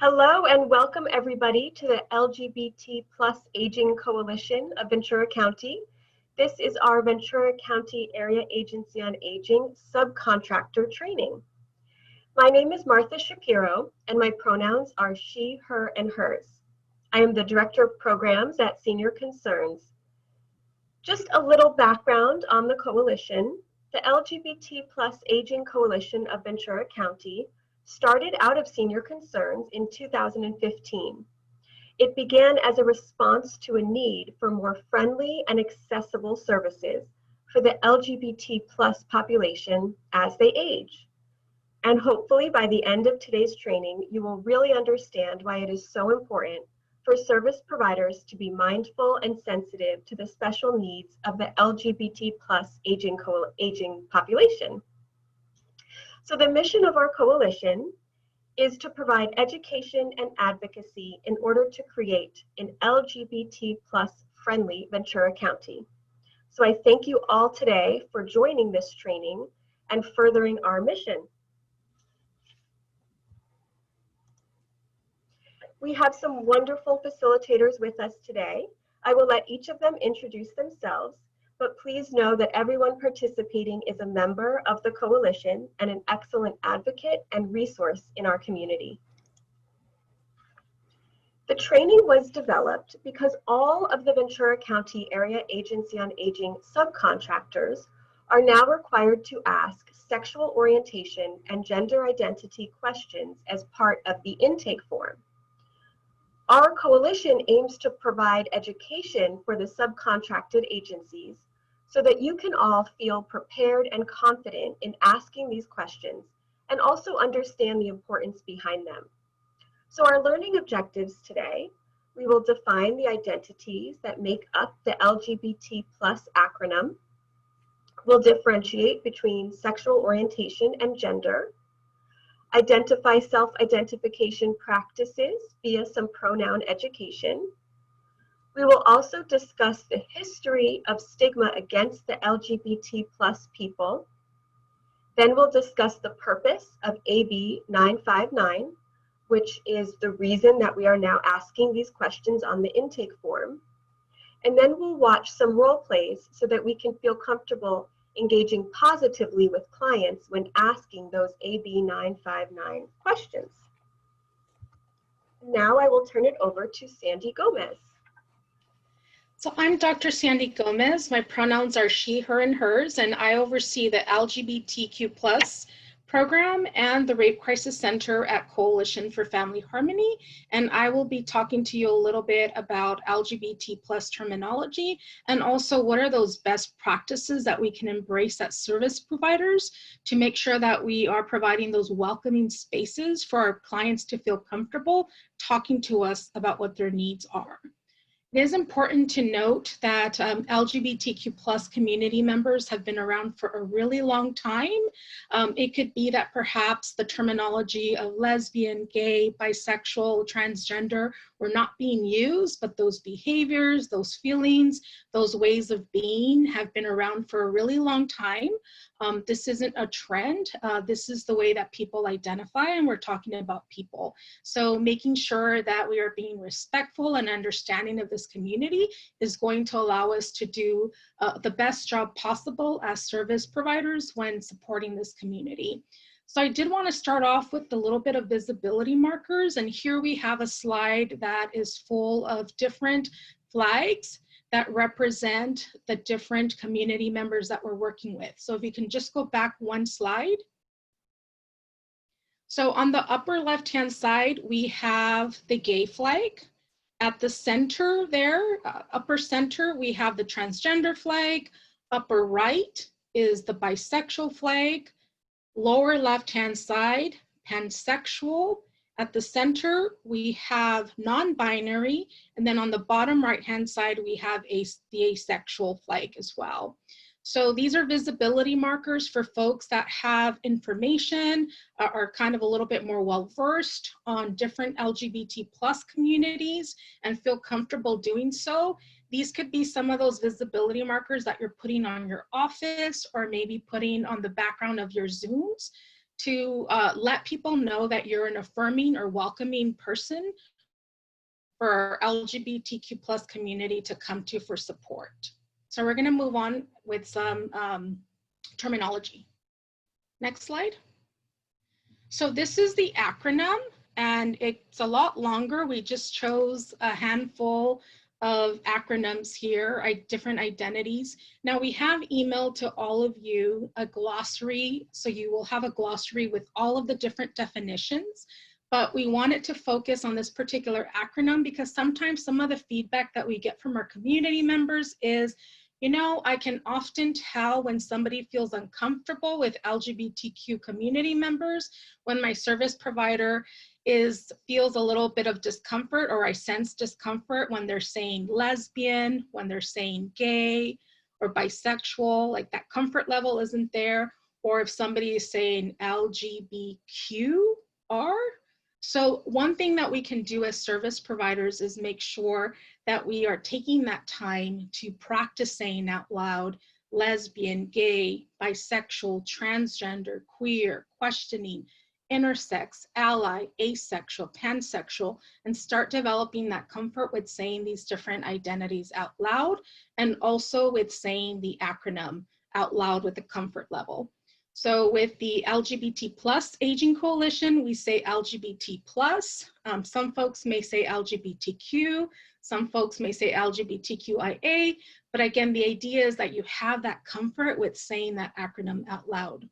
Hello and welcome everybody to the LGBT plus Aging Coalition of Ventura County. This is our Ventura County Area Agency on Aging subcontractor training. My name is Martha Shapiro and my pronouns are she, her, and hers. I am the Director of Programs at Senior Concerns. Just a little background on the coalition. The LGBT plus Aging Coalition of Ventura County started out of Senior Concerns in 2015. It began as a response to a need for more friendly and accessible services for the LGBT plus population as they age. And hopefully by the end of today's training, you will really understand why it is so important for service providers to be mindful and sensitive to the special needs of the LGBT plus aging population. So the mission of our coalition is to provide education and advocacy in order to create an LGBT plus friendly Ventura County. So I thank you all today for joining this training and furthering our mission. We have some wonderful facilitators with us today. I will let each of them introduce themselves, but please know that everyone participating is a member of the coalition and an excellent advocate and resource in our community. The training was developed because all of the Ventura County Area Agency on Aging subcontractors are now required to ask sexual orientation and gender identity questions as part of the intake form. Our coalition aims to provide education for the subcontracted agencies so that you can all feel prepared and confident in asking these questions and also understand the importance behind them. So our learning objectives today, we will define the identities that make up the LGBT plus acronym. We'll differentiate between sexual orientation and gender, identify self-identification practices via some pronoun education. We will also discuss the history of stigma against the LGBT plus people. Then we'll discuss the purpose of AB 959, which is the reason that we are now asking these questions on the intake form. And then we'll watch some role plays so that we can feel comfortable engaging positively with clients when asking those AB 959 questions. Now I will turn it over to Sandy Gomez. So I'm Dr. Sandy Gomez. My pronouns are she, her, and hers, and I oversee the LGBTQ+ program and the Rape Crisis Center at Coalition for Family Harmony. And I will be talking to you a little bit about LGBT+ terminology and also what are those best practices that we can embrace as service providers to make sure that we are providing those welcoming spaces for our clients to feel comfortable talking to us about what their needs are. It is important to note that LGBTQ+ community members have been around for a really long time. It could be that perhaps the terminology of lesbian, gay, bisexual, transgender were not being used, but those behaviors, those feelings, those ways of being have been around for a really long time. This isn't a trend. This is the way that people identify, and we're talking about people. So making sure that we are being respectful and understanding of this community is going to allow us to do the best job possible as service providers when supporting this community. So I did want to start off with a little bit of visibility markers, and here we have a slide that is full of different flags that represent the different community members that we're working with. So if you can just go back one slide. So on the upper left-hand side, we have the gay flag. At the center there, upper center, we have the transgender flag. Upper right is the bisexual flag. Lower left-hand side, pansexual. At the center, we have non-binary, and then on the bottom right-hand side, we have the asexual flag as well. So these are visibility markers for folks that have information, are kind of a little bit more well-versed on different LGBT+ communities and feel comfortable doing so. These could be some of those visibility markers that you're putting on your office or maybe putting on the background of your Zooms to let people know that you're an affirming or welcoming person for our LGBTQ plus community to come to for support. So we're gonna move on with some terminology. Next slide. So this is the acronym, and it's a lot longer. We just chose a handful of acronyms here, different identities. Now we have emailed to all of you a glossary, so you will have a glossary with all of the different definitions, but we wanted to focus on this particular acronym because sometimes some of the feedback that we get from our community members is, you know, I can often tell when somebody feels uncomfortable with LGBTQ community members, when my service provider feels a little bit of discomfort, or I sense discomfort when they're saying lesbian, when they're saying gay or bisexual, like that comfort level isn't there, or if somebody is saying LGBTQR. So one thing that we can do as service providers is make sure that we are taking that time to practice saying out loud lesbian, gay, bisexual, transgender, queer, questioning, intersex, ally, asexual, pansexual, and start developing that comfort with saying these different identities out loud, and also with saying the acronym out loud with the comfort level. So with the LGBT plus Aging Coalition, we say LGBT plus. Some folks may say LGBTQ, some folks may say LGBTQIA, but again, the idea is that you have that comfort with saying that acronym out loud.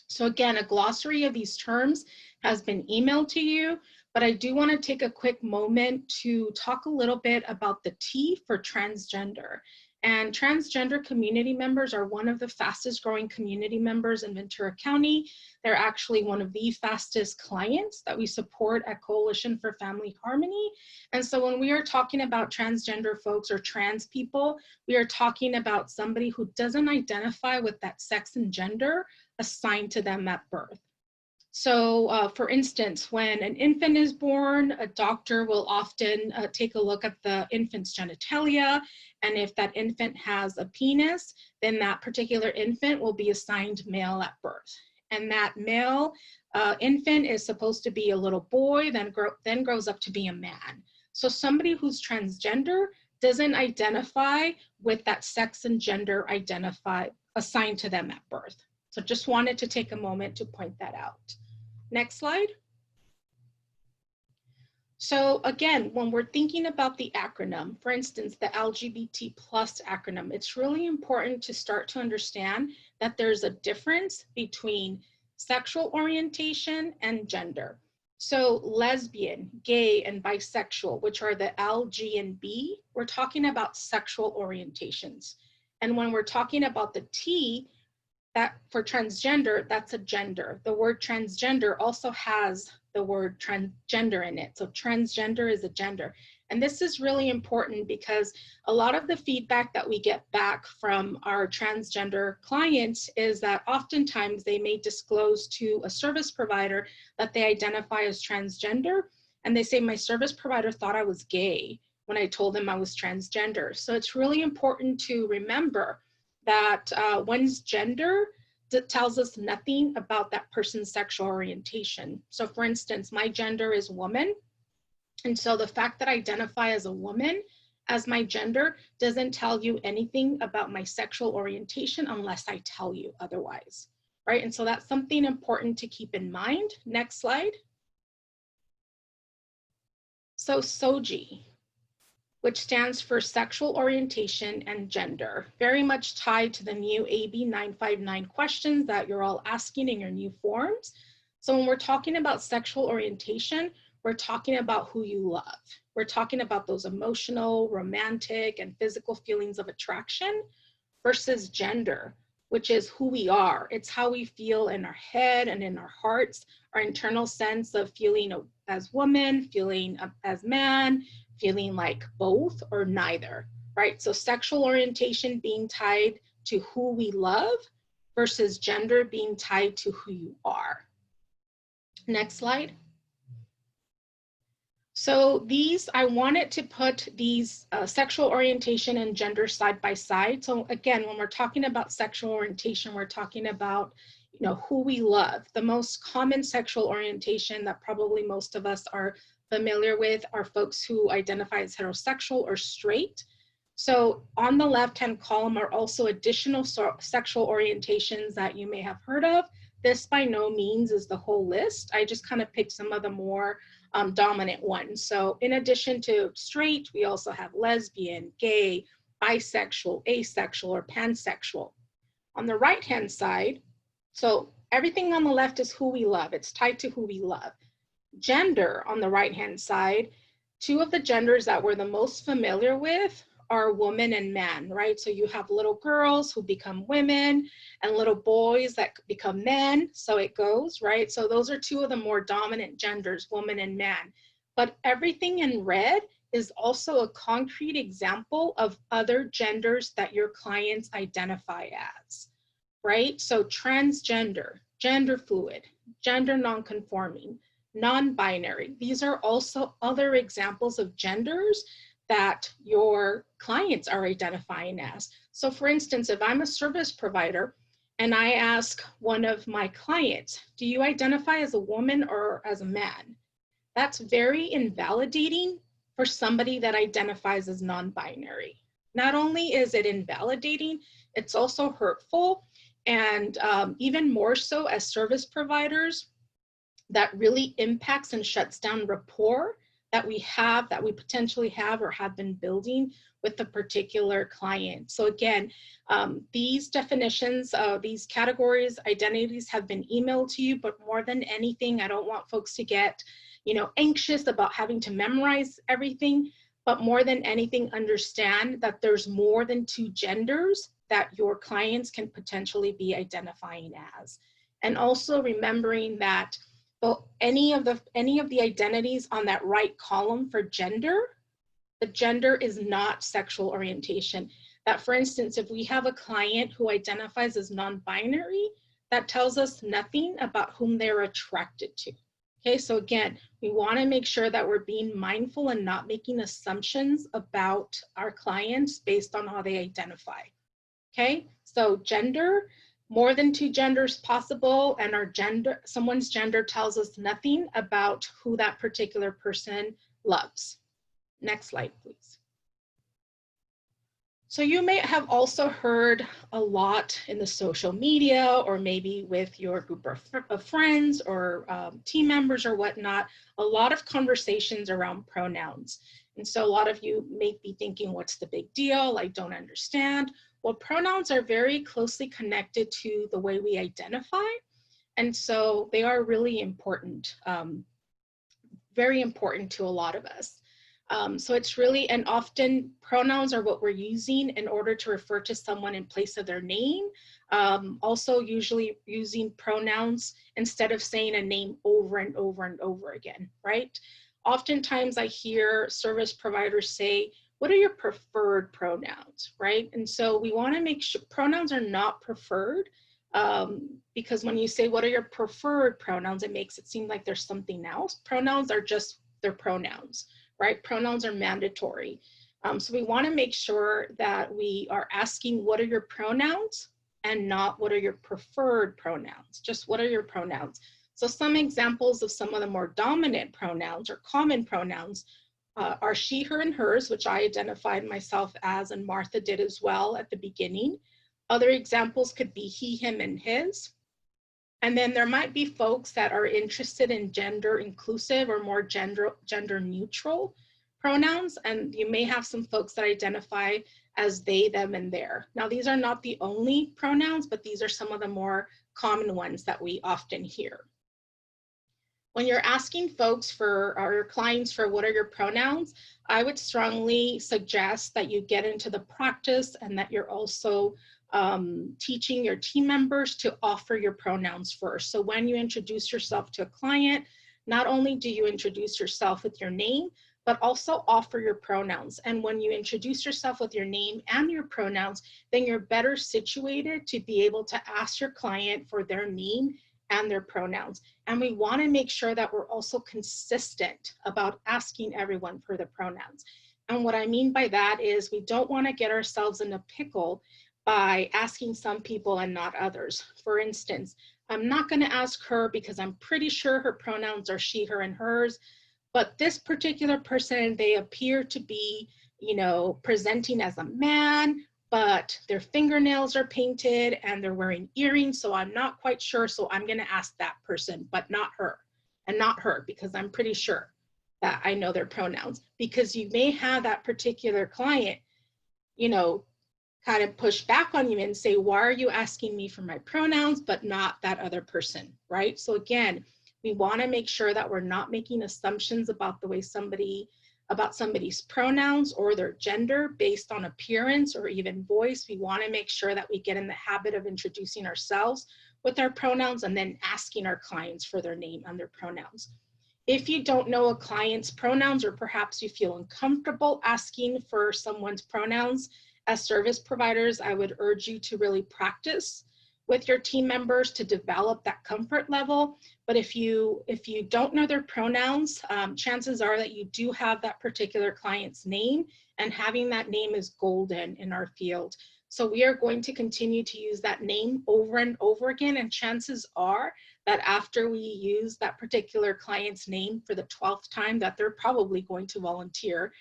So again, a glossary of these terms has been emailed to you, but I do want to take a quick moment to talk a little bit about the T for transgender. And transgender community members are one of the fastest growing community members in Ventura County. They're actually one of the fastest clients that we support at Coalition for Family Harmony. And so when we are talking about transgender folks or trans people, we are talking about somebody who doesn't identify with that sex and gender assigned to them at birth. So for instance, when an infant is born, a doctor will often take a look at the infant's genitalia, and if that infant has a penis, then that particular infant will be assigned male at birth. And that male infant is supposed to be a little boy, then grows up to be a man. So somebody who's transgender doesn't identify with that sex and gender assigned to them at birth. So just wanted to take a moment to point that out. Next slide. So again, when we're thinking about the acronym, for instance, the LGBT plus acronym, it's really important to start to understand that there's a difference between sexual orientation and gender. So lesbian, gay, and bisexual, which are the L, G, and B, we're talking about sexual orientations. And when we're talking about the T, that for transgender, that's a gender. The word transgender also has the word transgender in it. So transgender is a gender. And this is really important because a lot of the feedback that we get back from our transgender clients is that oftentimes they may disclose to a service provider that they identify as transgender. And they say, my service provider thought I was gay when I told them I was transgender. So it's really important to remember that one's gender tells us nothing about that person's sexual orientation. So for instance, my gender is woman. And so the fact that I identify as a woman as my gender doesn't tell you anything about my sexual orientation unless I tell you otherwise, right? And so that's something important to keep in mind. Next slide. So Soji, which stands for sexual orientation and gender, very much tied to the new AB 959 questions that you're all asking in your new forms. So when we're talking about sexual orientation, we're talking about who you love. We're talking about those emotional, romantic, and physical feelings of attraction versus gender, which is who we are. It's how we feel in our head and in our hearts, our internal sense of feeling as woman, feeling as man, feeling like both or neither, right? So sexual orientation being tied to who we love versus gender being tied to who you are. Next slide. So I wanted to put these sexual orientation and gender side by side. So again, when we're talking about sexual orientation, we're talking about, who we love. The most common sexual orientation that probably most of us are familiar with are folks who identify as heterosexual or straight. So on the left-hand column are also additional sexual orientations that you may have heard of. This by no means is the whole list. I just kind of picked some of the more dominant ones. So in addition to straight, we also have lesbian, gay, bisexual, asexual, or pansexual. On the right-hand side, so everything on the left is who we love. It's tied to who we love. Gender on the right-hand side, two of the genders that we're the most familiar with are woman and man, right? So you have little girls who become women and little boys that become men. So it goes, right? So those are two of the more dominant genders, woman and man. But everything in red is also a concrete example of other genders that your clients identify as, right? So transgender, gender fluid, gender nonconforming, non-binary. These are also other examples of genders that your clients are identifying as. So for instance, if I'm a service provider and I ask one of my clients, do you identify as a woman or as a man? That's very invalidating for somebody that identifies as non-binary. Not only is it invalidating, it's also hurtful, and even more so as service providers, that really impacts and shuts down rapport that we potentially have or have been building with the particular client. So again, these definitions, these categories, identities have been emailed to you, but more than anything, I don't want folks to get, anxious about having to memorize everything, but more than anything, understand that there's more than two genders that your clients can potentially be identifying as. And also remembering that any of the identities on that right column for gender, the gender is not sexual orientation. That for instance, if we have a client who identifies as non-binary, that tells us nothing about whom they're attracted to. Okay, so again, we want to make sure that we're being mindful and not making assumptions about our clients based on how they identify. Okay, so gender, more than two genders possible, and someone's gender tells us nothing about who that particular person loves. Next slide, please. So you may have also heard a lot in the social media, or maybe with your group of friends or team members or whatnot, a lot of conversations around pronouns. And so a lot of you may be thinking, what's the big deal? I don't understand. Well, pronouns are very closely connected to the way we identify. And so they are really important, very important to a lot of us. So it's really, and often pronouns are what we're using in order to refer to someone in place of their name. Also usually using pronouns instead of saying a name over and over and over again, right? Oftentimes I hear service providers say, what are your preferred pronouns, right? And so we want to make sure pronouns are not preferred, because when you say, what are your preferred pronouns, it makes it seem like there's something else. Pronouns are just their pronouns, right? Pronouns are mandatory. So we want to make sure that we are asking, what are your pronouns, and not what are your preferred pronouns, just what are your pronouns. So some examples of some of the more dominant pronouns or common pronouns are she, her, and hers, which I identified myself as, and Martha did as well at the beginning. Other examples could be he, him, and his. And then there might be folks that are interested in gender inclusive or more gender neutral pronouns. And you may have some folks that identify as they, them, and their. Now, these are not the only pronouns, but these are some of the more common ones that we often hear. When you're asking folks for, or your clients for, what are your pronouns, I would strongly suggest that you get into the practice and that you're also teaching your team members to offer your pronouns first. So when you introduce yourself to a client, not only do you introduce yourself with your name, but also offer your pronouns. And when you introduce yourself with your name and your pronouns, then you're better situated to be able to ask your client for their name and their pronouns. And we want to make sure that we're also consistent about asking everyone for the pronouns. And what I mean by that is we don't want to get ourselves in a pickle by asking some people and not others. For instance, I'm not going to ask her because I'm pretty sure her pronouns are she, her, and hers. But this particular person, they appear to be, you know, presenting as a man, but their fingernails are painted and they're wearing earrings. So I'm not quite sure. So I'm going to ask that person, but not her, and not her, because I'm pretty sure that I know their pronouns. Because you may have that particular client, you know, kind of push back on you and say, why are you asking me for my pronouns, but not that other person, right? So again, we want to make sure that we're not making assumptions about the way somebody's pronouns or their gender based on appearance or even voice. We want to make sure that we get in the habit of introducing ourselves with our pronouns and then asking our clients for their name and their pronouns. If you don't know a client's pronouns, or perhaps you feel uncomfortable asking for someone's pronouns, as service providers, I would urge you to really practice with your team members to develop that comfort level. But if you don't know their pronouns, chances are that you do have that particular client's name, and having that name is golden in our field. So we are going to continue to use that name over and over again, and chances are that after we use that particular client's name for the 12th time, that they're probably going to volunteer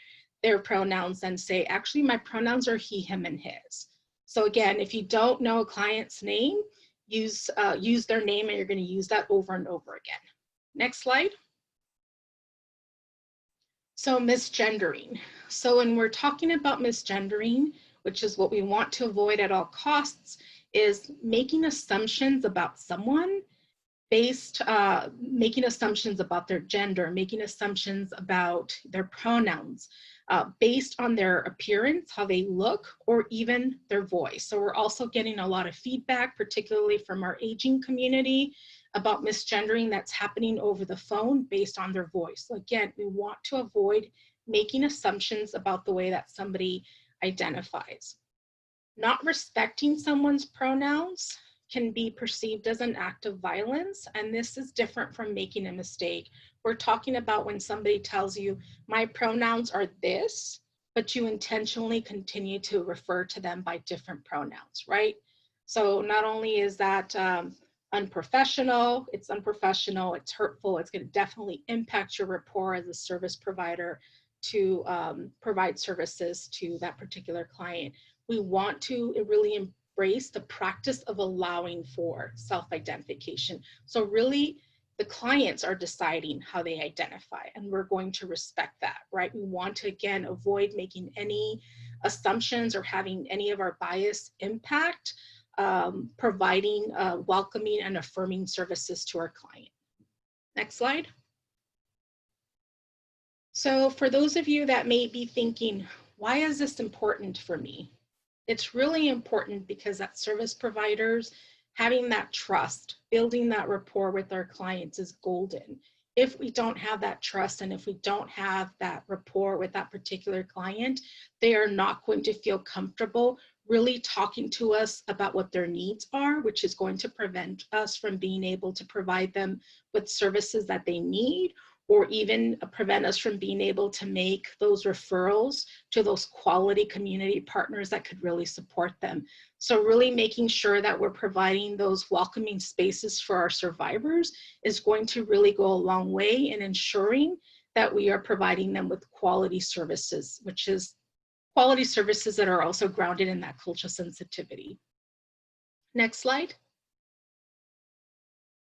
their pronouns and say, actually, my pronouns are he, him, and his. So again, if you don't know a client's name, use their name, and you're going to use that over and over again. Next slide. So misgendering. So when we're talking about misgendering, which is what we want to avoid at all costs, is making assumptions about someone making assumptions about their gender, making assumptions about their pronouns, based on their appearance, how they look, or even their voice. So we're also getting a lot of feedback, particularly from our aging community, about misgendering that's happening over the phone based on their voice. So again, we want to avoid making assumptions about the way that somebody identifies. Not respecting someone's pronouns can be perceived as an act of violence, and this is different from making a mistake. We're talking about when somebody tells you, my pronouns are this, but you intentionally continue to refer to them by different pronouns, right? So not only is that unprofessional, it's hurtful, it's going to definitely impact your rapport as a service provider to provide services to that particular client. We want to really embrace the practice of allowing for self-identification. So really, the clients are deciding how they identify, and we're going to respect that, right? We want to, again, avoid making any assumptions or having any of our bias impact providing welcoming and affirming services to our client. Next slide. So for those of you that may be thinking, why is this important for me? It's really important because as service providers, having that trust, building that rapport with our clients is golden. If we don't have that trust and if we don't have that rapport with that particular client, they are not going to feel comfortable really talking to us about what their needs are, which is going to prevent us from being able to provide them with services that they need, or even prevent us from being able to make those referrals to those quality community partners that could really support them. So really making sure that we're providing those welcoming spaces for our survivors is going to really go a long way in ensuring that we are providing them with quality services, which is quality services that are also grounded in that cultural sensitivity. Next slide.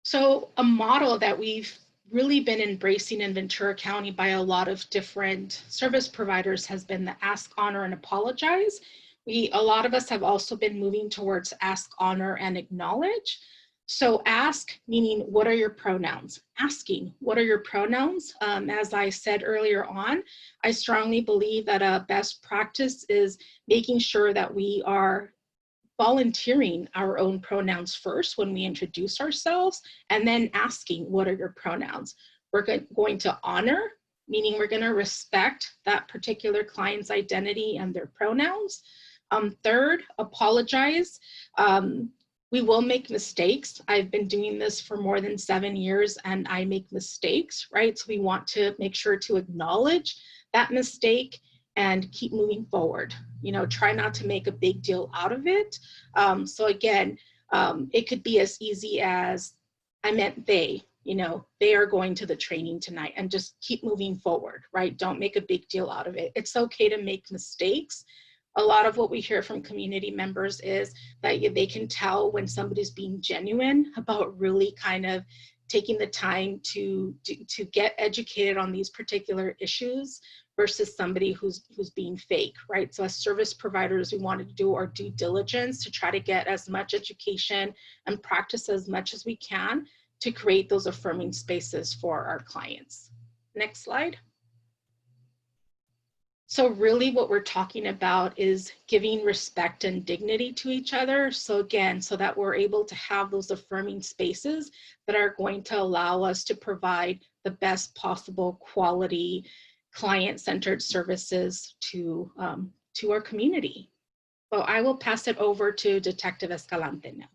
So a model that we've really been embracing in Ventura County by a lot of different service providers has been the ask, honor, and apologize. A lot of us have also been moving towards ask, honor, and acknowledge. So ask, meaning what are your pronouns? Asking, what are your pronouns? As I said earlier on, I strongly believe that a best practice is making sure that we are volunteering our own pronouns first when we introduce ourselves, and then asking, what are your pronouns? We're going to honor, meaning we're going to respect that particular client's identity and their pronouns. Third, apologize. We will make mistakes. I've been doing this for more than 7 years and I make mistakes, right? So we want to make sure to acknowledge that mistake and keep moving forward. You know, try not to make a big deal out of it. So again, It could be as easy as, I meant they, you know, they are going to the training tonight, and just keep moving forward, right? Don't make a big deal out of it. It's okay to make mistakes. A lot of what we hear from community members is that they can tell when somebody's being genuine about really kind of taking the time to get educated on these particular issues versus somebody who's being fake, right? So as service providers, we wanted to do our due diligence to try to get as much education and practice as much as we can to create those affirming spaces for our clients. Next slide. So really what we're talking about is giving respect and dignity to each other. So again, so that we're able to have those affirming spaces that are going to allow us to provide the best possible quality client-centered services to our community. So I will pass it over to Detective Escalante now.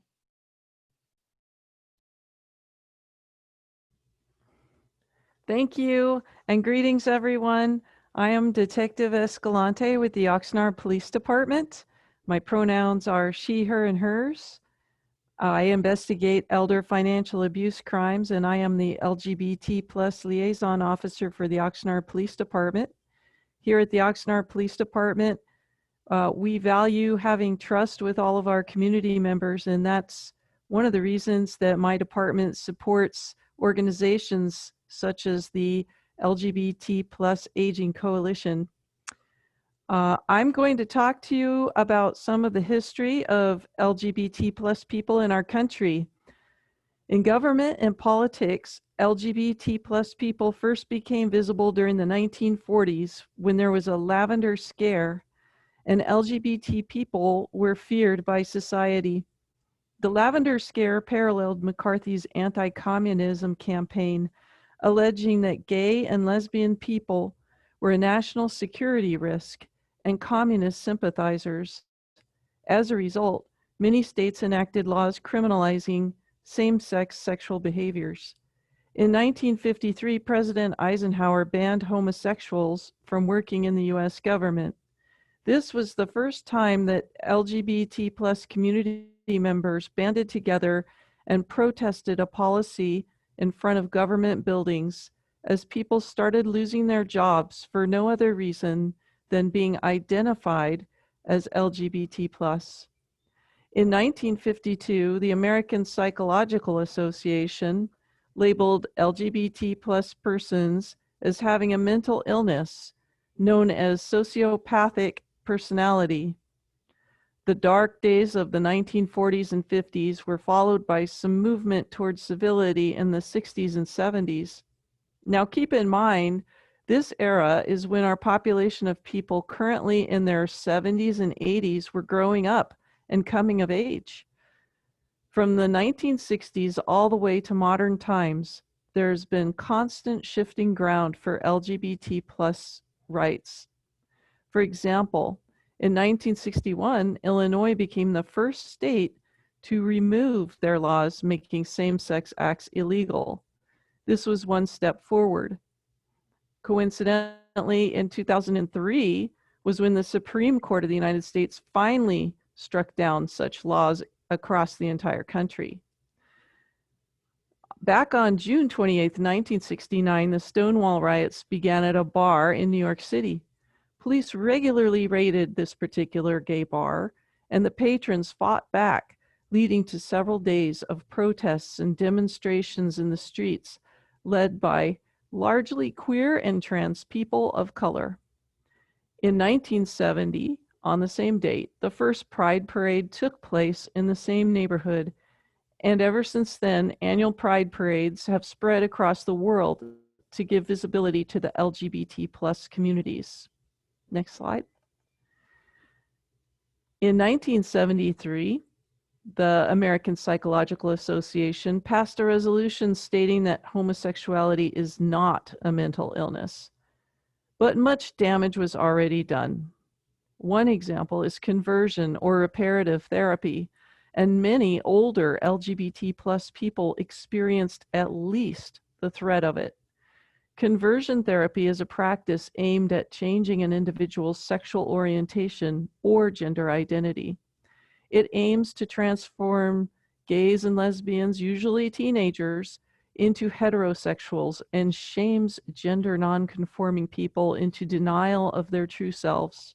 Thank you, and greetings, everyone. I am Detective Escalante with the Oxnard Police Department. My pronouns are she, her, and hers. I investigate elder financial abuse crimes, and I am the LGBT plus liaison officer for the Oxnard Police Department. Here at the Oxnard Police Department, we value having trust with all of our community members, and that's one of the reasons that my department supports organizations such as the LGBT plus Aging Coalition. I'm going to talk to you about some of the history of LGBT plus people in our country. In government and politics, LGBT plus people first became visible during the 1940s when there was a lavender scare, and LGBT people were feared by society. The lavender scare paralleled McCarthy's anti-communism campaign, alleging that gay and lesbian people were a national security risk and communist sympathizers. As a result, many states enacted laws criminalizing same-sex sexual behaviors. In 1953, President Eisenhower banned homosexuals from working in the US government. This was the first time that LGBT plus community members banded together and protested a policy in front of government buildings as people started losing their jobs for no other reason than being identified as LGBT plus. In 1952, the American Psychological Association labeled LGBT plus persons as having a mental illness known as sociopathic personality. The dark days of the 1940s and 50s were followed by some movement towards civility in the 60s and 70s. Now keep in mind, this era is when our population of people currently in their 70s and 80s were growing up and coming of age. From the 1960s all the way to modern times, there's been constant shifting ground for LGBT plus rights. For example, in 1961, Illinois became the first state to remove their laws making same-sex acts illegal. This was one step forward. Coincidentally, in 2003 was when the Supreme Court of the United States finally struck down such laws across the entire country. Back on June 28, 1969, the Stonewall riots began at a bar in New York City. Police regularly raided this particular gay bar, and the patrons fought back, leading to several days of protests and demonstrations in the streets, led by largely queer and trans people of color. In 1970, on the same date, the first Pride Parade took place in the same neighborhood, and ever since then, annual Pride Parades have spread across the world to give visibility to the LGBT plus communities. Next slide. In 1973, the American Psychological Association passed a resolution stating that homosexuality is not a mental illness, but much damage was already done. One example is conversion or reparative therapy, and many older LGBT plus people experienced at least the threat of it. Conversion therapy is a practice aimed at changing an individual's sexual orientation or gender identity. It aims to transform gays and lesbians, usually teenagers, into heterosexuals and shames gender nonconforming people into denial of their true selves.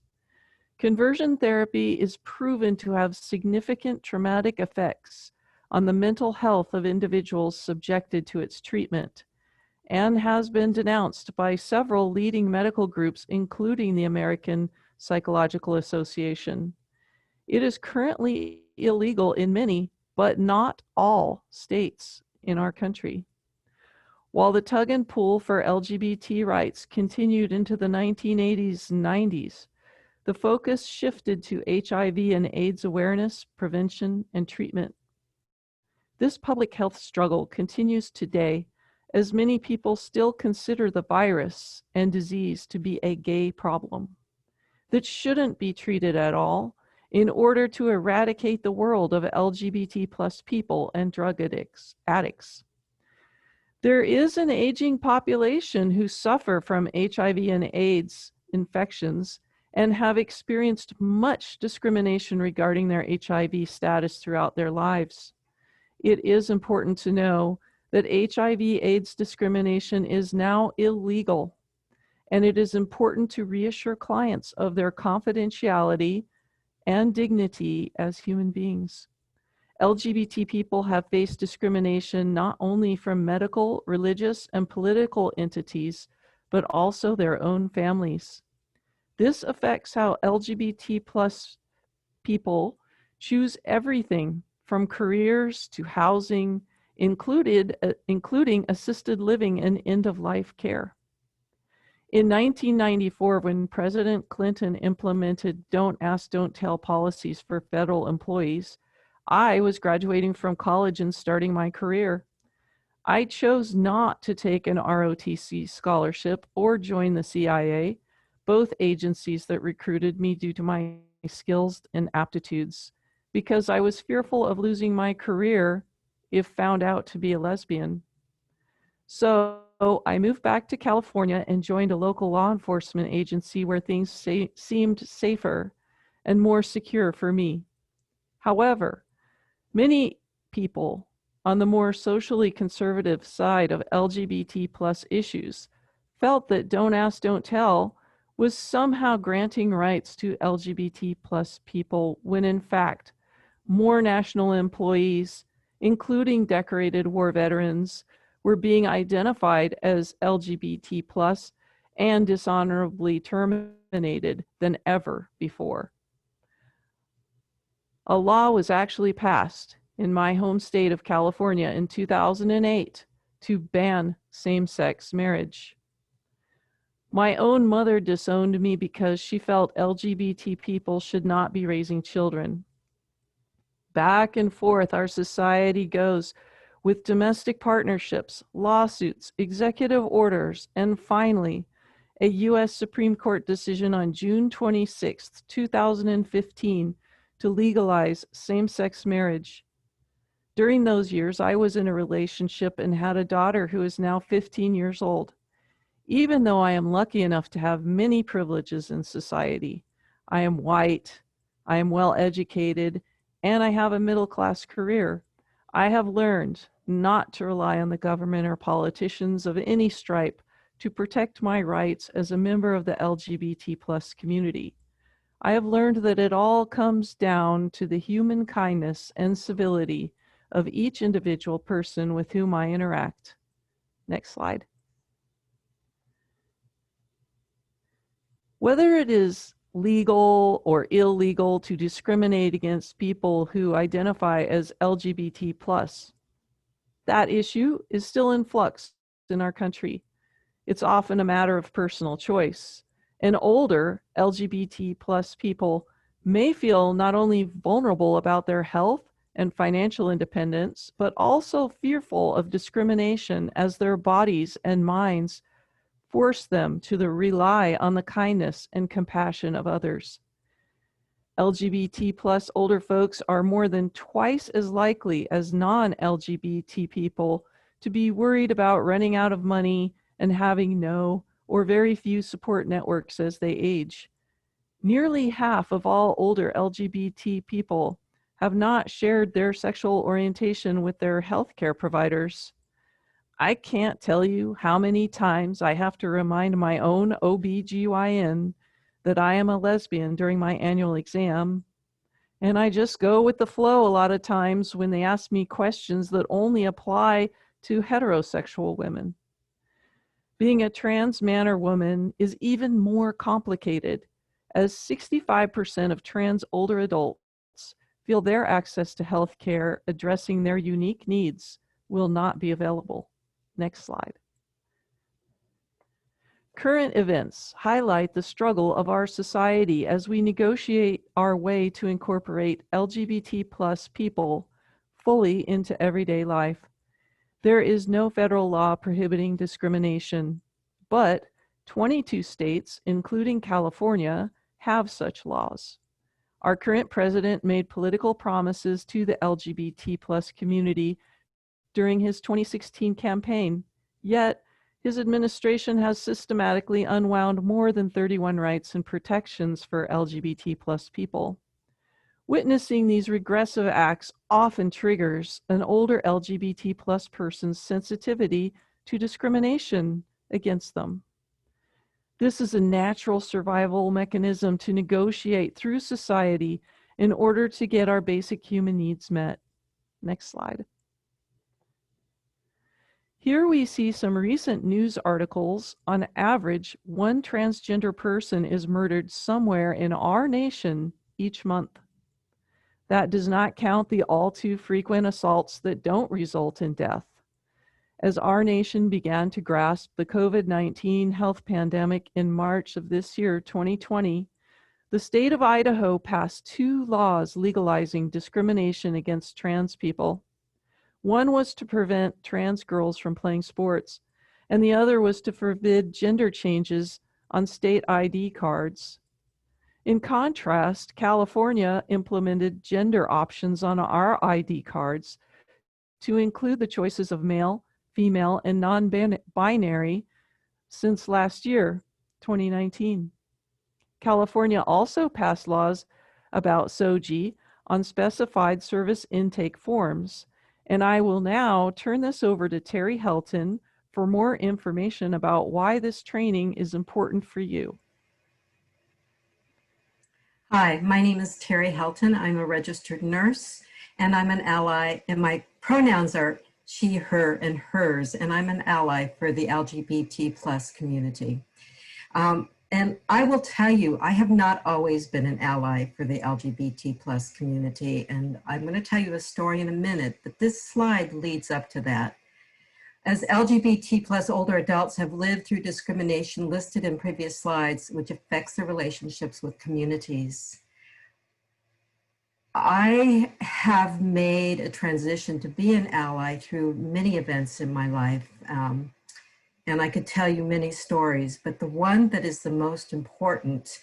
Conversion therapy is proven to have significant traumatic effects on the mental health of individuals subjected to its treatment, and has been denounced by several leading medical groups, including the American Psychological Association. It is currently illegal in many, but not all, states in our country. While the tug and pull for LGBT rights continued into the 1980s and 90s, the focus shifted to HIV and AIDS awareness, prevention, and treatment. This public health struggle continues today, as many people still consider the virus and disease to be a gay problem that shouldn't be treated at all in order to eradicate the world of LGBT plus people and drug addicts. There is an aging population who suffer from HIV and AIDS infections and have experienced much discrimination regarding their HIV status throughout their lives. It is important to know that HIV/AIDS discrimination is now illegal, and it is important to reassure clients of their confidentiality and dignity as human beings. LGBT people have faced discrimination not only from medical, religious, and political entities, but also their own families. This affects how LGBT plus people choose everything from careers to housing, including assisted living and end-of-life care. In 1994, when President Clinton implemented Don't Ask, Don't Tell policies for federal employees, I was graduating from college and starting my career. I chose not to take an ROTC scholarship or join the CIA, both agencies that recruited me due to my skills and aptitudes, because I was fearful of losing my career if found out to be a lesbian. So I moved back to California and joined a local law enforcement agency where things seemed safer and more secure for me. However, many people on the more socially conservative side of LGBT plus issues felt that Don't Ask, Don't Tell was somehow granting rights to LGBT plus people when in fact, more national employees, including decorated war veterans, were being identified as LGBT plus and dishonorably terminated than ever before. A law was actually passed in my home state of California in 2008 to ban same-sex marriage. My own mother disowned me because she felt LGBT people should not be raising children. Back and forth our society goes with domestic partnerships, lawsuits, executive orders, and finally, a U.S. Supreme Court decision on June 26, 2015 to legalize same-sex marriage. During those years, I was in a relationship and had a daughter who is now 15 years old. Even though I am lucky enough to have many privileges in society, I am white, I am well educated, and I have a middle-class career, I have learned not to rely on the government or politicians of any stripe to protect my rights as a member of the LGBT plus community. I have learned that it all comes down to the human kindness and civility of each individual person with whom I interact. Next slide. Whether it is legal or illegal to discriminate against people who identify as LGBT plus, that issue is still in flux in our country. It's often a matter of personal choice. And older LGBT plus people may feel not only vulnerable about their health and financial independence, but also fearful of discrimination as their bodies and minds force them to rely on the kindness and compassion of others. LGBT plus older folks are more than twice as likely as non-LGBT people to be worried about running out of money and having no or very few support networks as they age. Nearly half of all older LGBT people have not shared their sexual orientation with their healthcare providers. I can't tell you how many times I have to remind my own OB/GYN that I am a lesbian during my annual exam. And I just go with the flow a lot of times when they ask me questions that only apply to heterosexual women. Being a trans man or woman is even more complicated, as 65% of trans older adults feel their access to health care addressing their unique needs will not be available. Next slide. Current events highlight the struggle of our society as we negotiate our way to incorporate LGBT+ people fully into everyday life. There is no federal law prohibiting discrimination, but 22 states, including California, have such laws. Our current president made political promises to the LGBT+ community during his 2016 campaign, yet his administration has systematically unwound more than 31 rights and protections for LGBT+ people. Witnessing these regressive acts often triggers an older LGBT+ person's sensitivity to discrimination against them. This is a natural survival mechanism to negotiate through society in order to get our basic human needs met. Next slide. Here we see some recent news articles. On average, one transgender person is murdered somewhere in our nation each month. That does not count the all too frequent assaults that don't result in death. As our nation began to grasp the COVID-19 health pandemic in March of this year, 2020, the state of Idaho passed 2 laws legalizing discrimination against trans people. One was to prevent trans girls from playing sports, and the other was to forbid gender changes on state ID cards. In contrast, California implemented gender options on our ID cards to include the choices of male, female, and non-binary since last year, 2019. California also passed laws about Soji on specified service intake forms. And I will now turn this over to Terrylton for more information about why this training is important for you. Hi, my name is Terrylton. I'm a registered nurse and I'm an ally, and my pronouns are she, her, and hers, and I'm an ally for the LGBT+ community. And I will tell you, I have not always been an ally for the LGBT+ community, and I'm going to tell you a story in a minute, but this slide leads up to that. As LGBT+ older adults have lived through discrimination listed in previous slides, which affects their relationships with communities, I have made a transition to be an ally through many events in my life. And I could tell you many stories, but the one that is the most important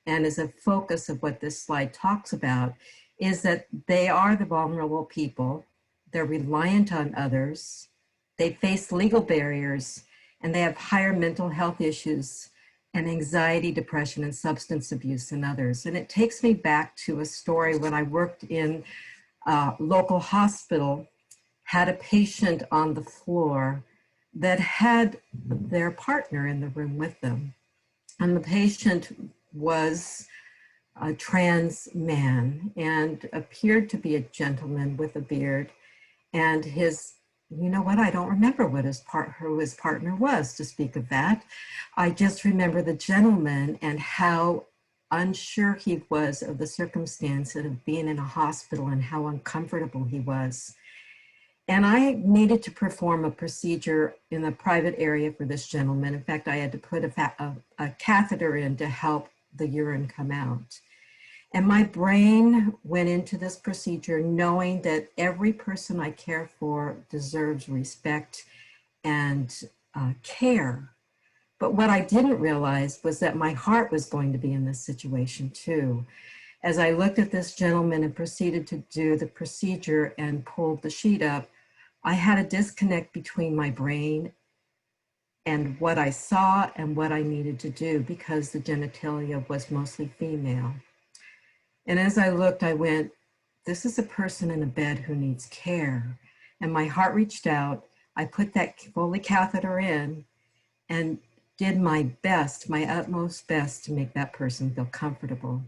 and is a focus of what this slide talks about is that they are the vulnerable people. They're reliant on others. They face legal barriers, and they have higher mental health issues and anxiety, depression, and substance abuse than others. And it takes me back to a story when I worked in a local hospital, had a patient on the floor that had their partner in the room with them. And the patient was a trans man and appeared to be a gentleman with a beard. And his, you know what, I don't remember what who his partner was, to speak of that. I just remember the gentleman and how unsure he was of the circumstance of being in a hospital and how uncomfortable he was. And I needed to perform a procedure in the private area for this gentleman. In fact, I had to put a catheter in to help the urine come out. And my brain went into this procedure knowing that every person I care for deserves respect and care. But what I didn't realize was that my heart was going to be in this situation too. As I looked at this gentleman and proceeded to do the procedure and pulled the sheet up, I had a disconnect between my brain and what I saw and what I needed to do, because the genitalia was mostly female. And as I looked, I went, this is a person in a bed who needs care. And my heart reached out. I put that Foley catheter in and did my best, my utmost best to make that person feel comfortable.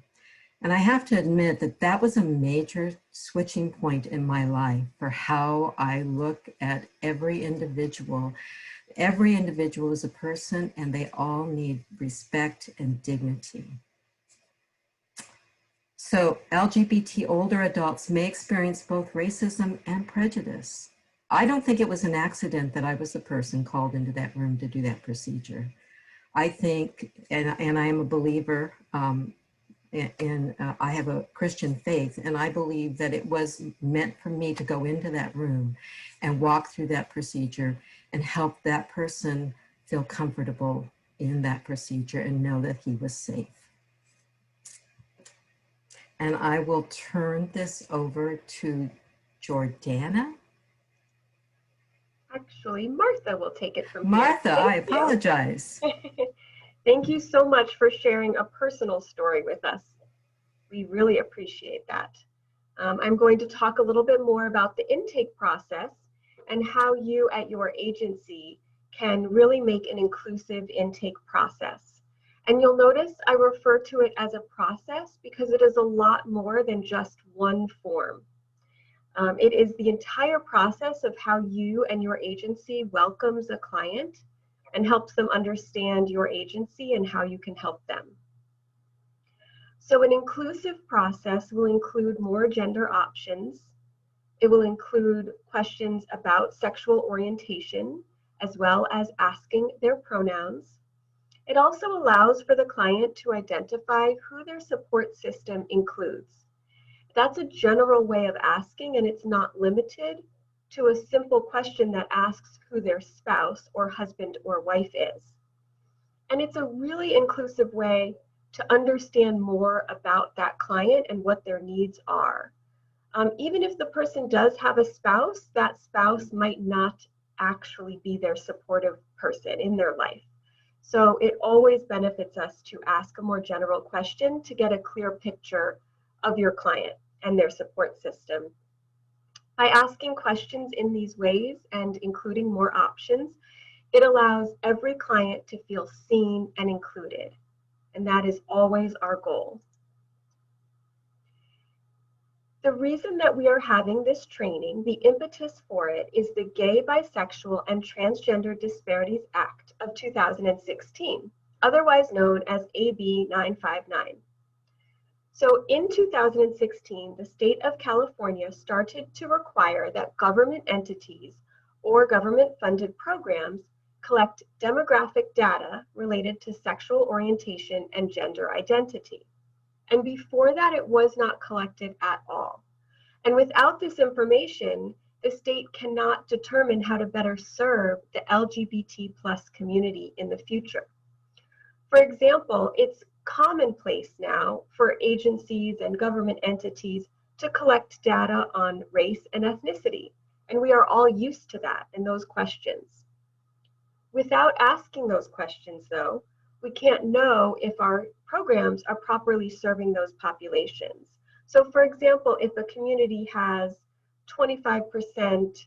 And I have to admit that that was a major switching point in my life for how I look at every individual. Every individual is a person and they all need respect and dignity. So LGBT older adults may experience both racism and prejudice. I don't think it was an accident that I was the person called into that room to do that procedure. I think, and I am a believer, I have a Christian faith, and I believe that it was meant for me to go into that room and walk through that procedure and help that person feel comfortable in that procedure and know that he was safe. And I will turn this over to Jordana. Actually, Martha will take it from Martha, here. I apologize. Thank you so much for sharing a personal story with us. We really appreciate that. I'm going to talk a little bit more about the intake process and how you at your agency can really make an inclusive intake process. And you'll notice I refer to it as a process because it is a lot more than just one form. It is the entire process of how you and your agency welcomes a client and helps them understand your agency and how you can help them. So an inclusive process will include more gender options. It will include questions about sexual orientation, as well as asking their pronouns. It also allows for the client to identify who their support system includes. That's a general way of asking, and it's not limited to a simple question that asks who their spouse or husband or wife is. And it's a really inclusive way to understand more about that client and what their needs are. Even if the person does have a spouse, that spouse might not actually be their supportive person in their life. So it always benefits us to ask a more general question to get a clear picture of your client and their support system. By asking questions in these ways and including more options, it allows every client to feel seen and included. And that is always our goal. The reason that we are having this training, the impetus for it, is the Gay, Bisexual, and Transgender Disparities Act of 2016, otherwise known as AB 959. So in 2016, the state of California started to require that government entities or government-funded programs collect demographic data related to sexual orientation and gender identity. And before that, it was not collected at all. And without this information, the state cannot determine how to better serve the LGBT+ community in the future. For example, it's commonplace now for agencies and government entities to collect data on race and ethnicity, and we are all used to that and those questions. Without asking those questions, though, we can't know if our programs are properly serving those populations. So for example, if a community has 25%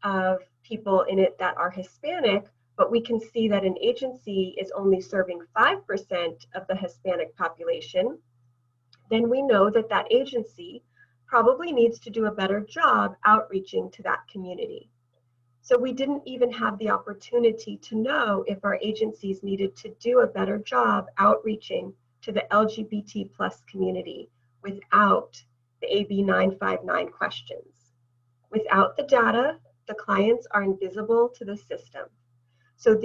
of people in it that are Hispanic, but we can see that an agency is only serving 5% of the Hispanic population, then we know that that agency probably needs to do a better job outreaching to that community. So we didn't even have the opportunity to know if our agencies needed to do a better job outreaching to the LGBT+ community without the AB 959 questions. Without the data, the clients are invisible to the system. So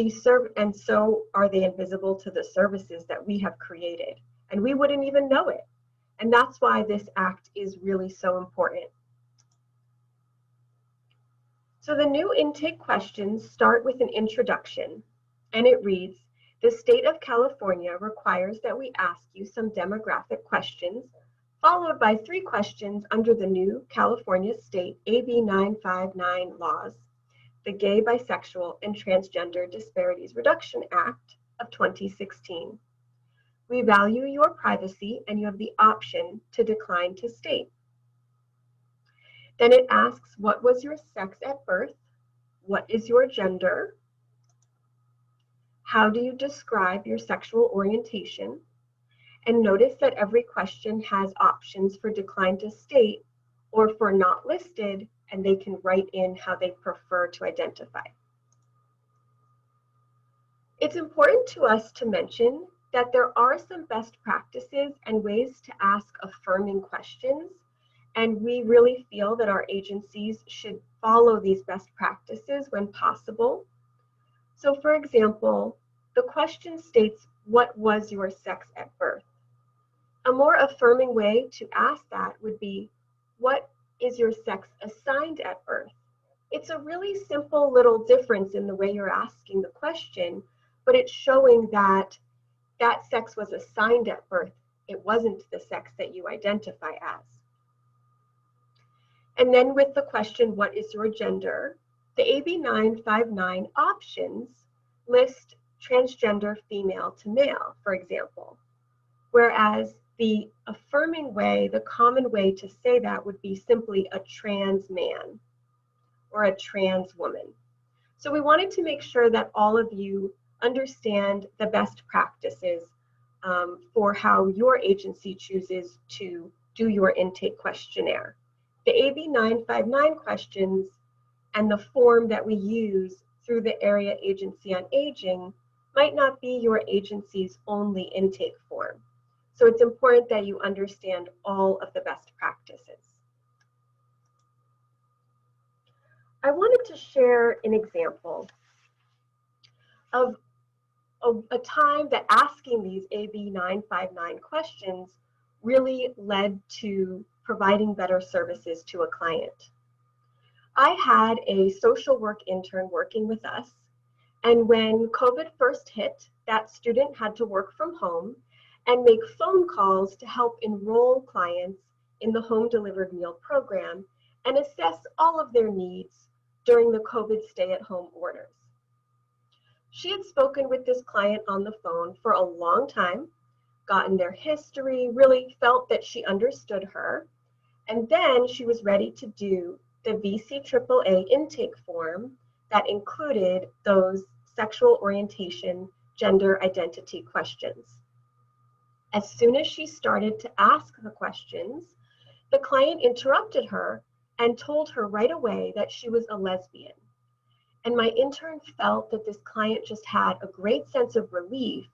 so are they invisible to the services that we have created, and we wouldn't even know it. And that's why this act is really so important. So the new intake questions start with an introduction, and it reads, the state of California requires that we ask you some demographic questions, followed by 3 questions under the new California State AB 959 laws, the Gay, Bisexual, and Transgender Disparities Reduction Act of 2016. We value your privacy and you have the option to decline to state. Then it asks, what was your sex at birth? What is your gender? How do you describe your sexual orientation? And notice that every question has options for decline to state or for not listed, and they can write in how they prefer to identify. It's important to us to mention that there are some best practices and ways to ask affirming questions, and we really feel that our agencies should follow these best practices when possible. So for example, the question states, what was your sex at birth? A more affirming way to ask that would be, what is your sex assigned at birth? It's a really simple little difference in the way you're asking the question, but it's showing that that sex was assigned at birth. It wasn't the sex that you identify as. And then with the question, what is your gender? The AB 959 options list transgender female to male, for example, whereas the affirming way, the common way to say that would be simply a trans man or a trans woman. So we wanted to make sure that all of you understand the best practices for how your agency chooses to do your intake questionnaire. The AB 959 questions and the form that we use through the Area Agency on Aging might not be your agency's only intake form. So it's important that you understand all of the best practices. I wanted to share an example of a time that asking these AB 959 questions really led to providing better services to a client. I had a social work intern working with us, and when COVID first hit, that student had to work from home and make phone calls to help enroll clients in the home delivered meal program and assess all of their needs during the COVID stay-at-home orders. She had spoken with this client on the phone for a long time, gotten their history, really felt that she understood her, and then she was ready to do the VCAAA intake form that included those sexual orientation, gender identity questions. As soon as she started to ask the questions, the client interrupted her and told her right away that she was a lesbian. And my intern felt that this client just had a great sense of relief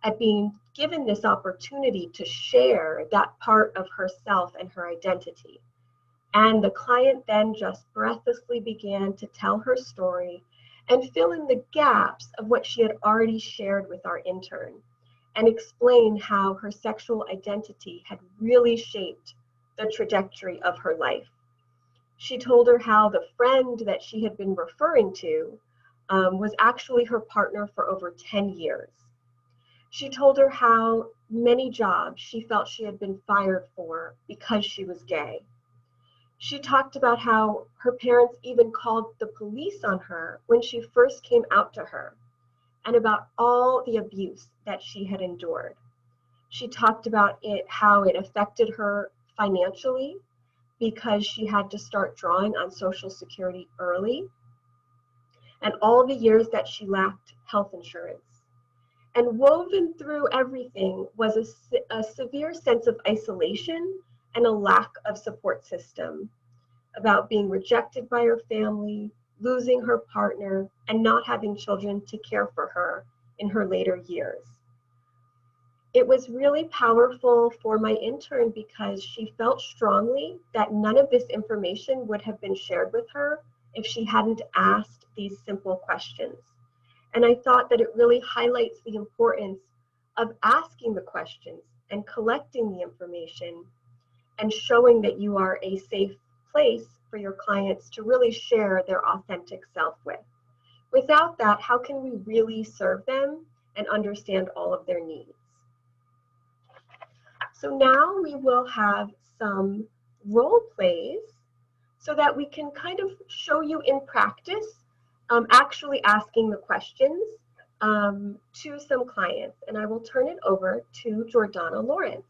at being given this opportunity to share that part of herself and her identity. And the client then just breathlessly began to tell her story and fill in the gaps of what she had already shared with our intern, and explain how her sexual identity had really shaped the trajectory of her life. She told her how the friend that she had been referring to was actually her partner for over 10 years. She told her how many jobs she felt she had been fired for because she was gay. She talked about how her parents even called the police on her when she first came out to her, and about all the abuse that she had endured. She talked about how it affected her financially because she had to start drawing on Social Security early, and all the years that she lacked health insurance. And woven through everything was a severe sense of isolation and a lack of support system, about being rejected by her family, losing her partner, and not having children to care for her in her later years. It was really powerful for my intern because she felt strongly that none of this information would have been shared with her if she hadn't asked these simple questions. And I thought that it really highlights the importance of asking the questions and collecting the information and showing that you are a safe place for your clients to really share their authentic self with. Without that, how can we really serve them and understand all of their needs? So now we will have some role plays so that we can kind of show you in practice actually asking the questions to some clients. And I will turn it over to Jordana Lawrence.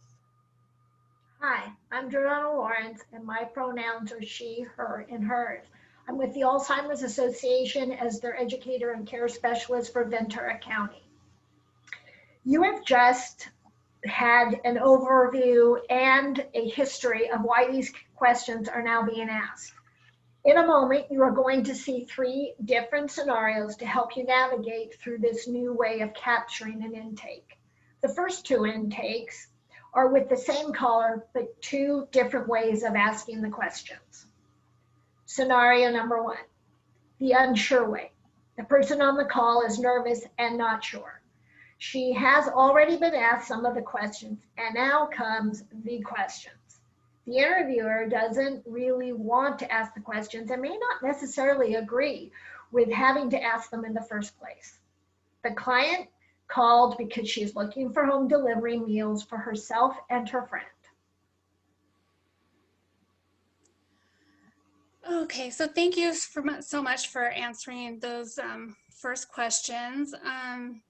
Hi, I'm Joanna Lawrence, and my pronouns are she, her, and hers. I'm with the Alzheimer's Association as their educator and care specialist for Ventura County. You have just had an overview and a history of why these questions are now being asked. In a moment, you are going to see 3 different scenarios to help you navigate through this new way of capturing an intake. The first 2 intakes are with the same caller, but 2 different ways of asking the questions. Scenario number 1, the unsure way. The person on the call is nervous and not sure. She has already been asked some of the questions, and now comes the questions. The interviewer doesn't really want to ask the questions and may not necessarily agree with having to ask them in the first place. The client called because she's looking for home delivery meals for herself and her friend. Okay, so thank you so much for answering those first questions. I'm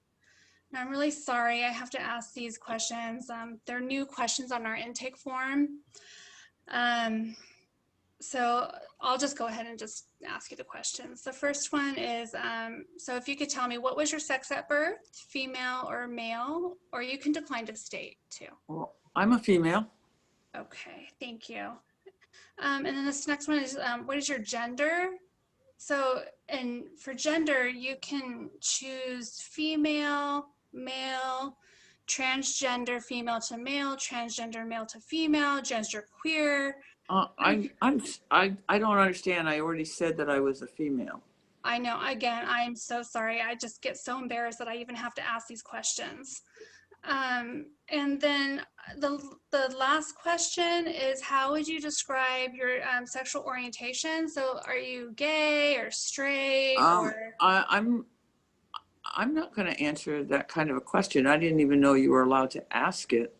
really sorry I have to ask these questions. They're new questions on our intake form. So I'll just go ahead and just ask you the questions. The first one is, so if you could tell me, what was your sex at birth, female or male, or you can decline to state too. Well, I'm a female. Okay, thank you. And then this next one is, what is your gender? So, and for gender, you can choose female, male, transgender female to male, transgender male to female, gender queer. I don't understand. I already said that I was a female. I know, again, I'm so sorry. I just get so embarrassed that I even have to ask these questions. And then the last question is, how would you describe your sexual orientation? So are you gay or straight or? I'm not going to answer that kind of a question. I didn't even know you were allowed to ask it.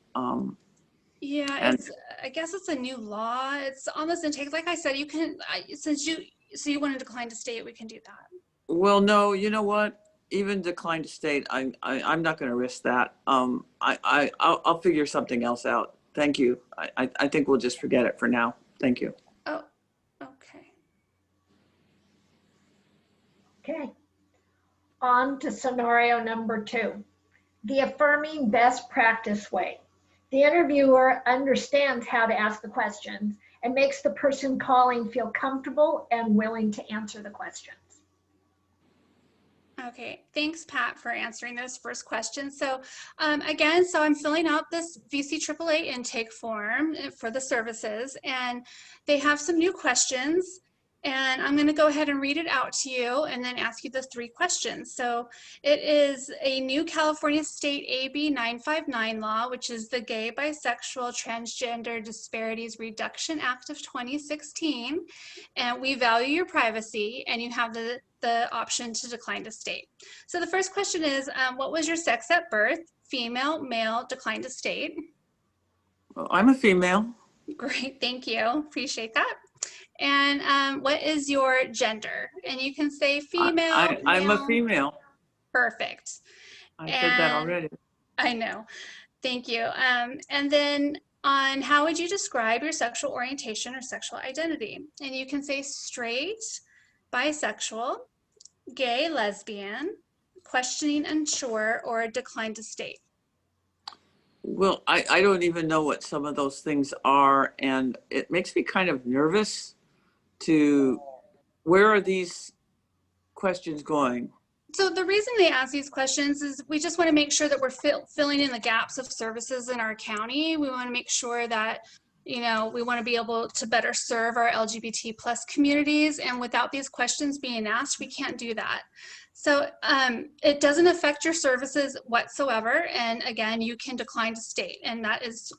Yeah, I guess it's a new law. It's on this intake. Like I said, you can, so you want to decline to state, we can do that. Well, no, you know what? Even decline to state, I'm not going to risk that. I'll figure something else out. Thank you. I think we'll just forget it for now. Thank you. Oh, okay. Okay. On to scenario number 2, the affirming best practice way. The interviewer understands how to ask the questions and makes the person calling feel comfortable and willing to answer the questions. Okay, thanks, Pat, for answering those first questions. So again, so I'm filling out this VCAAA intake form for the services, and they have some new questions. And I'm going to go ahead and read it out to you and then ask you the 3 questions. So it is a new California State AB 959 law, which is the Gay, Bisexual, Transgender Disparities Reduction Act of 2016. And we value your privacy, and you have the option to decline to state. So the first question is, what was your sex at birth? Female, male, decline to state. Well, I'm a female. Great, thank you. Appreciate that. And what is your gender? And you can say female, I'm male. a female. Perfect. I said that already. I know. Thank you. And then on how would you describe your sexual orientation or sexual identity? And you can say straight, bisexual, gay, lesbian, questioning, unsure, or decline to state. Well, I don't even know what some of those things are, and it makes me kind of nervous to, where are these questions going? So the reason they ask these questions is we just want to make sure that we're filling in the gaps of services in our county. We want to make sure that, you know, we want to be able to better serve our LGBT plus communities, and without these questions being asked, we can't do that. So it doesn't affect your services whatsoever. And again, you can decline to state, and that is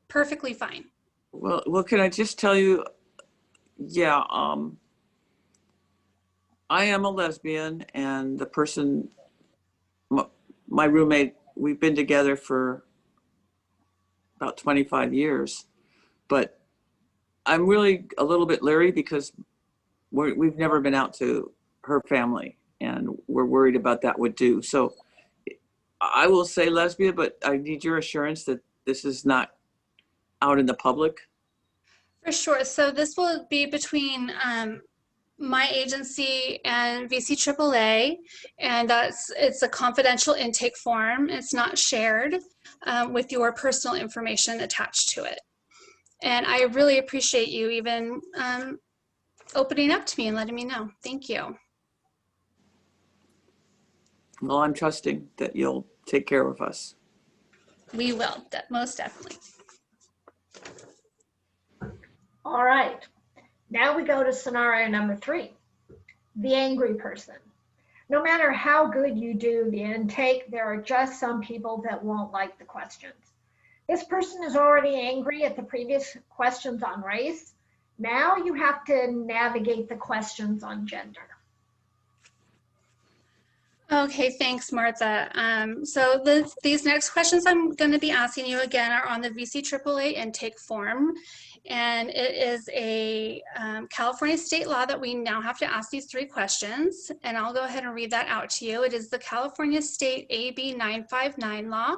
perfectly fine. Well, can I just tell you, yeah, I am a lesbian, and the person, my roommate, we've been together for about 25 years, but I'm really a little bit leery because we've never been out to her family, and we're worried about that would do. So I will say lesbian, but I need your assurance that this is not out in the public? For sure. So this will be between my agency and VCAAA, and it's a confidential intake form. It's not shared with your personal information attached to it. And I really appreciate you even opening up to me and letting me know. Thank you. Well, I'm trusting that you'll take care of us. We will, most definitely. All right, now we go to scenario number 3, the angry person. No matter how good you do the intake, there are just some people that won't like the questions. This person is already angry at the previous questions on race. Now you have to navigate the questions on gender. Okay, thanks, Martha. So these next questions I'm going to be asking you again are on the VCAAA intake form, and it is a California state law that we now have to ask these 3 questions, and I'll go ahead and read that out to you. It is the California State AB 959 law,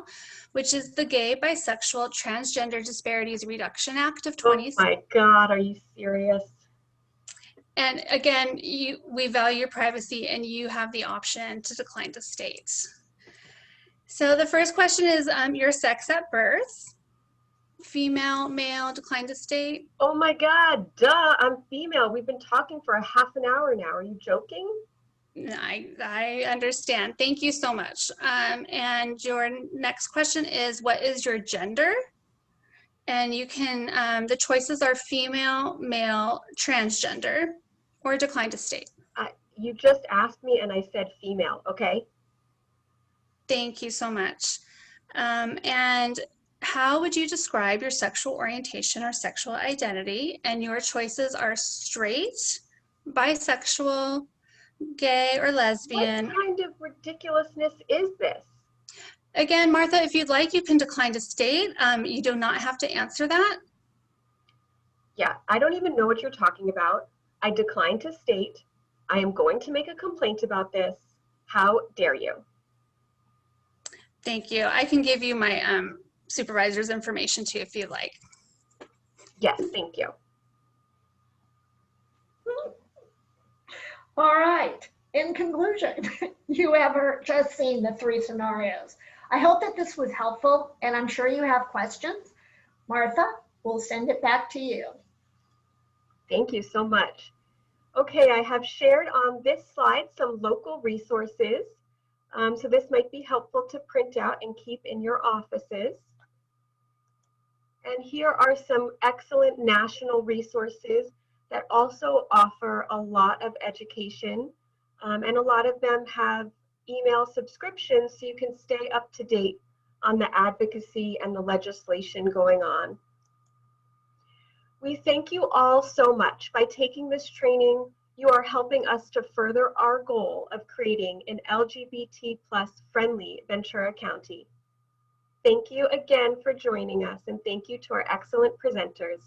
which is the Gay, Bisexual, Transgender Disparities Reduction Act of 20. Oh my God, are you serious? And again, we value your privacy and you have the option to decline to state. So the first question is your sex at birth. Female, male, decline to state. Oh my God, duh, I'm female. We've been talking for a half an hour now. Are you joking? I understand. Thank you so much. And your next question is, what is your gender? And you can, the choices are female, male, transgender, or decline to state. You just asked me and I said female, okay? Thank you so much. And how would you describe your sexual orientation or sexual identity? And your choices are straight, bisexual, gay, or lesbian. What kind of ridiculousness is this? Again, Martha, if you'd like, you can decline to state. You do not have to answer that. Yeah, I don't even know what you're talking about. I decline to state. I am going to make a complaint about this. How dare you? Thank you. I can give you my supervisor's information too if you'd like. Yes, thank you. All right, in conclusion, you have just seen the 3 scenarios. I hope that this was helpful, and I'm sure you have questions. Martha, we'll send it back to you. Thank you so much. Okay, I have shared on this slide some local resources. So this might be helpful to print out and keep in your offices. And here are some excellent national resources that also offer a lot of education. And a lot of them have email subscriptions so you can stay up to date on the advocacy and the legislation going on. We thank you all so much. By taking this training, you are helping us to further our goal of creating an LGBT+ friendly Ventura County. Thank you again for joining us, and thank you to our excellent presenters.